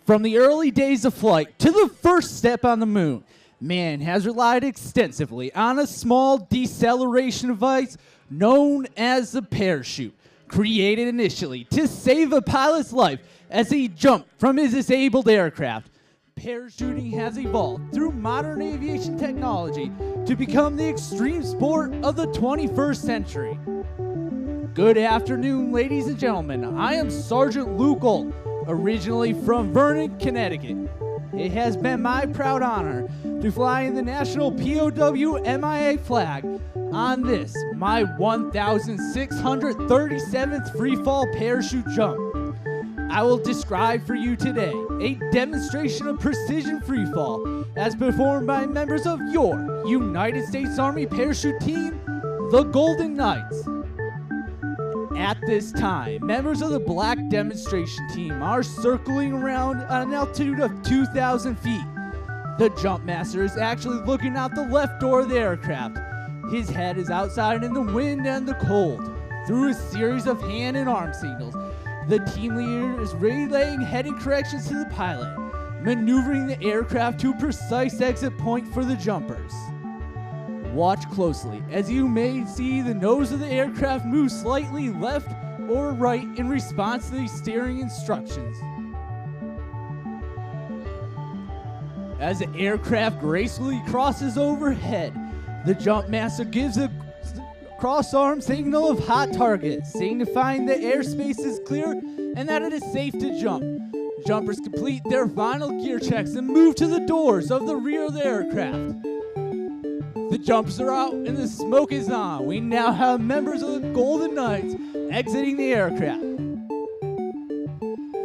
From the early days of flight to the first step on the moon, man has relied extensively on a small deceleration device known as the parachute, created initially to save a pilot's life as he jumped from his disabled aircraft. Parachuting has evolved through modern aviation technology to become the extreme sport of the 21st century. Good afternoon, ladies and gentlemen. I am Sergeant Luke Old, originally from Vernon, Connecticut. It has been my proud honor to fly in the National POW MIA flag on this, my 1,637th freefall parachute jump. I will describe for you today a demonstration of precision freefall as performed by members of your United States Army parachute team, the Golden Knights. At this time, members of the black demonstration team are circling around at an altitude of 2,000 feet. The jump master is actually looking out the left door of the aircraft. His head is outside in the wind and the cold. Through a series of hand and arm signals, the team leader is relaying heading corrections to the pilot, maneuvering the aircraft to a precise exit point for the jumpers. Watch closely, as you may see the nose of the aircraft move slightly left or right in response to the steering instructions. As the aircraft gracefully crosses overhead, the jump master gives a cross-arm signal of hot target, signifying the airspace is clear and that it is safe to jump. Jumpers complete their final gear checks and move to the doors of the rear of the aircraft. The jumps are out and the smoke is on. We now have members of the Golden Knights exiting the aircraft.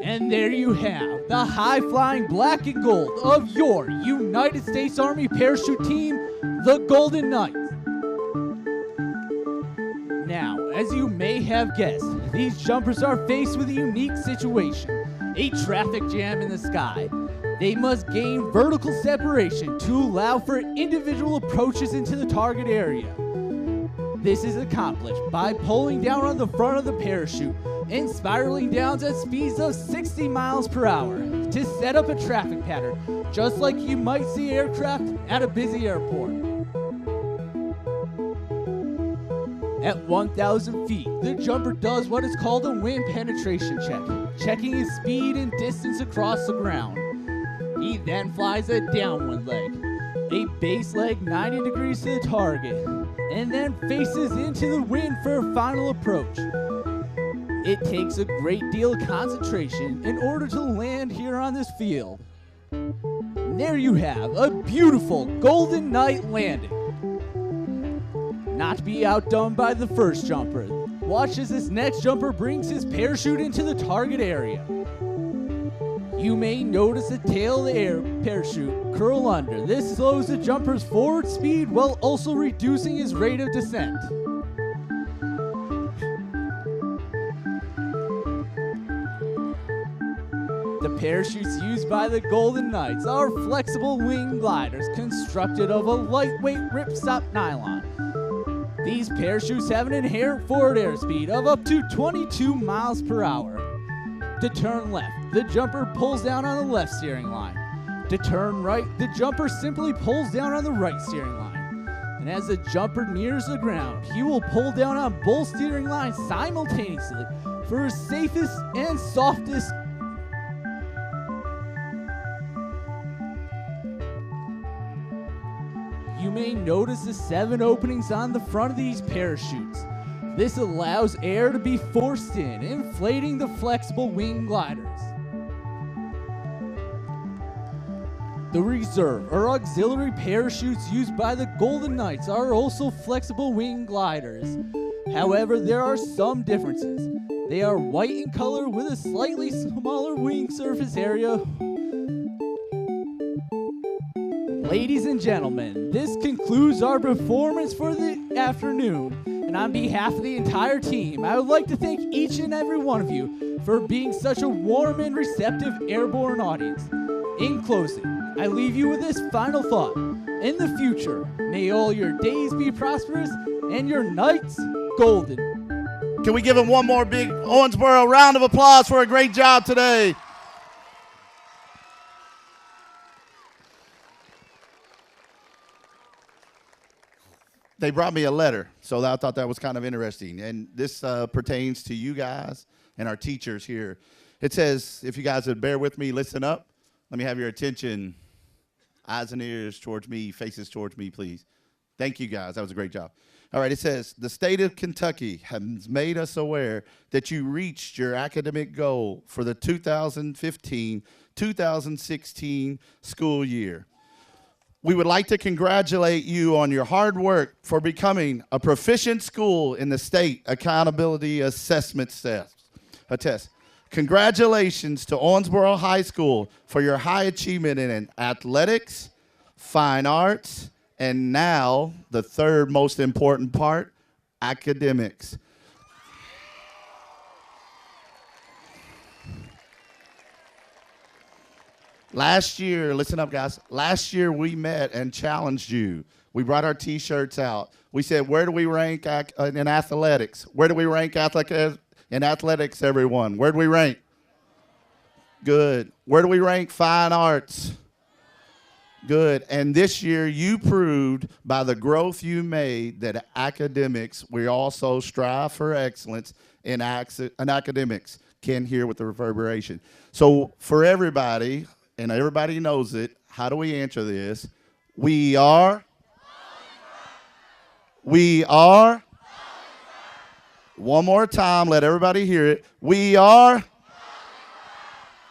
And there you have the high-flying black and gold of your United States Army parachute team, the Golden Knights. Now, as you may have guessed, these jumpers are faced with a unique situation, a traffic jam in the sky. They must gain vertical separation to allow for individual approaches into the target area. This is accomplished by pulling down on the front of the parachute and spiraling down at speeds of 60 miles per hour to set up a traffic pattern, just like you might see aircraft at a busy airport. At 1,000 feet, the jumper does what is called a wind penetration check, checking his speed and distance across the ground. He then flies a downwind leg, a base leg 90 degrees to the target, and then faces into the wind for a final approach. It takes a great deal of concentration in order to land here on this field. And there you have a beautiful Golden Knight landing. Not to be outdone by the first jumper. Watch as this next jumper brings his parachute into the target area. You may notice the tail of the parachute curl under. This slows the jumper's forward speed while also reducing his rate of descent. The parachutes used by the Golden Knights are flexible wing gliders constructed of a lightweight ripstop nylon. These parachutes have an inherent forward airspeed of up to 22 miles per hour. To turn left, the jumper pulls down on the left steering line. To turn right, the jumper simply pulls down on the right steering line. And as the jumper nears the ground, he will pull down on both steering lines simultaneously for his safest and softest. You may notice the 7 openings on the front of these parachutes. This allows air to be forced in, inflating the flexible wing gliders. The reserve or auxiliary parachutes used by the Golden Knights are also flexible wing gliders. However, there are some differences. They are white in color with a slightly smaller wing surface area. Ladies and gentlemen, this concludes our performance for the afternoon. And on behalf of the entire team, I would like to thank each and every one of you for being such a warm and receptive airborne audience. In closing, I leave you with this final thought. In the future, may all your days be prosperous and your nights golden. Can we give him one more big Owensboro round of applause for a great job today? they brought me a letter, so I thought that was kind of interesting. And this pertains to you guys and our teachers here. It says, if you guys would bear with me, listen up. Let me have your attention. Eyes and ears towards me, faces towards me, please. Thank you, guys. That was a great job. All right, it says, the state of Kentucky has made us aware that you reached your academic goal for the 2015-2016 school year. We would like to congratulate you on your hard work for becoming a proficient school in the state accountability assessment test. Congratulations to Owensboro High School for your high achievement in athletics, fine arts, and now the third most important part, academics. Last year, listen up, guys. Last year, we met and challenged you. We brought our T-shirts out. We said, where do we rank in athletics? Where do we rank in athletics, everyone? Where do we rank? Good. Where do we rank fine arts? Good. And this year, you proved by the growth you made that academics, we also strive for excellence in academics. Ken here with the reverberation. So for everybody, and everybody knows it, how do we answer this? We are. We are. One more time, let everybody hear it. We are.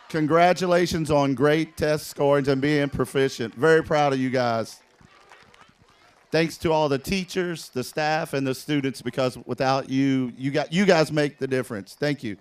Congratulations on great test scores and being proficient. Very proud of you guys. Thanks to all the teachers, the staff, and the students, because without you, you guys make the difference. Thank you.